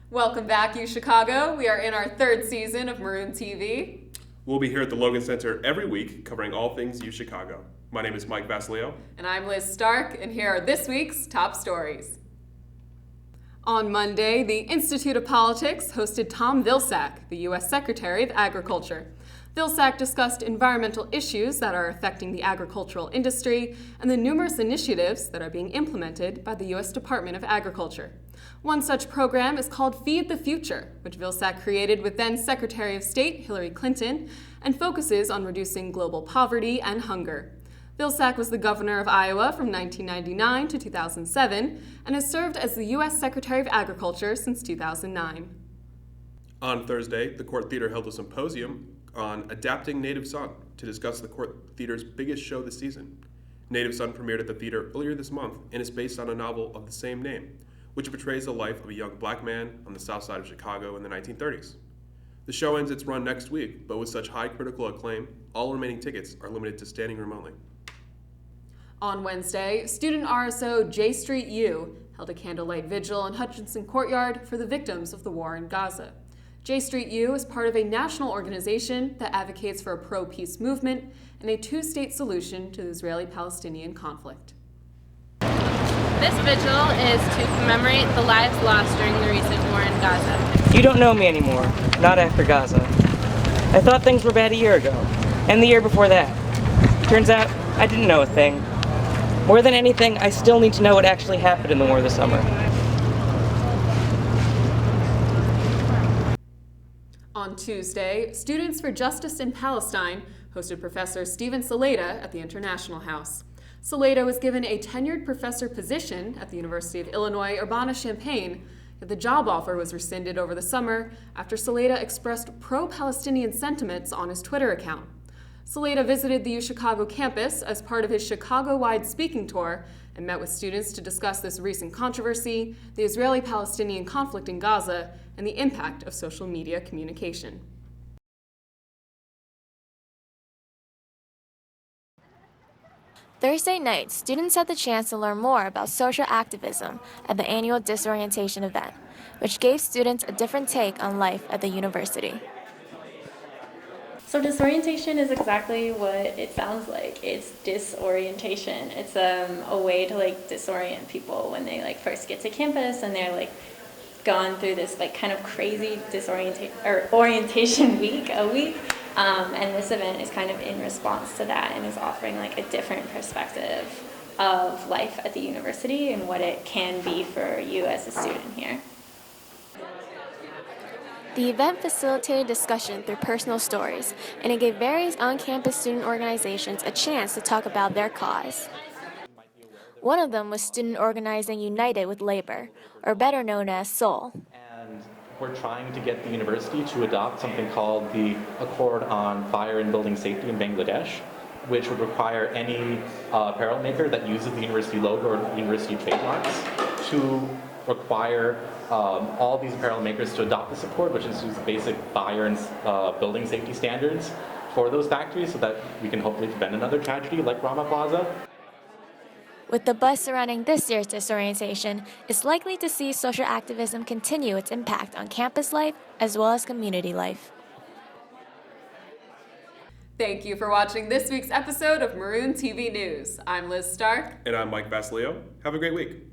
Welcome back, U Chicago. We are in our third season of Maroon TV. We'll be here at the Logan Center every week covering all things U Chicago. My name is Mike Basilio. And I'm Liz Stark, and here are this week's top stories. On Monday, the Institute of Politics hosted Tom Vilsack, the U.S. Secretary of Agriculture. Vilsack discussed environmental issues that are affecting the agricultural industry and the numerous initiatives that are being implemented by the U.S. Department of Agriculture. One such program is called Feed the Future, which Vilsack created with then Secretary of State Hillary Clinton and focuses on reducing global poverty and hunger. Vilsack was the governor of Iowa from 1999 to 2007 and has served as the U.S. Secretary of Agriculture since 2009. On Thursday, the Court Theater held a symposium on adapting Native Son to discuss the Court Theater's biggest show this season. Native Son premiered at the theater earlier this month and is based on a novel of the same name, which portrays the life of a young black man on the south side of Chicago in the 1930s. The show ends its run next week, but with such high critical acclaim, all remaining tickets are limited to standing room only. On Wednesday, student RSO J Street U held a candlelight vigil in Hutchinson Courtyard for the victims of the war in Gaza. J Street U is part of a national organization that advocates for a pro-peace movement and a two-state solution to the Israeli-Palestinian conflict. This vigil is to commemorate the lives lost during the recent war in Gaza. You don't know me anymore, not after Gaza. I thought things were bad a year ago, and the year before that. Turns out, I didn't know a thing. More than anything, I still need to know what actually happened in the war this summer. On Tuesday, Students for Justice in Palestine hosted Professor Steven Saleta at the International House. Saleta was given a tenured professor position at the University of Illinois Urbana-Champaign, yet the job offer was rescinded over the summer after Saleta expressed pro-Palestinian sentiments on his Twitter account. Saleta visited the U Chicago campus as part of his Chicago-wide speaking tour and met with students to discuss this recent controversy, the Israeli-Palestinian conflict in Gaza, and the impact of social media communication. Thursday night, students had the chance to learn more about social activism at the annual Disorientation event, which gave students a different take on life at the university. So disorientation is exactly what it sounds like. It's disorientation. It's a way to disorient people when they first get to campus and they're gone through this kind of crazy orientation week, a week. And this event is kind of in response to that and is offering a different perspective of life at the university and what it can be for you as a student here. The event facilitated discussion through personal stories, and it gave various on-campus student organizations a chance to talk about their cause. One of them was Student Organizing United with Labor, or better known as SOUL. And we're trying to get the university to adopt something called the Accord on Fire and Building Safety in Bangladesh, which would require any apparel maker that uses the university logo or university trademarks to require all these apparel makers to adopt this accord, which includes basic fire and building safety standards for those factories so that we can hopefully prevent another tragedy like Rama Plaza. With the buzz surrounding this year's disorientation, it's likely to see social activism continue its impact on campus life as well as community life. Thank you for watching this week's episode of Maroon TV News. I'm Liz Stark. And I'm Mike Basilio. Have a great week.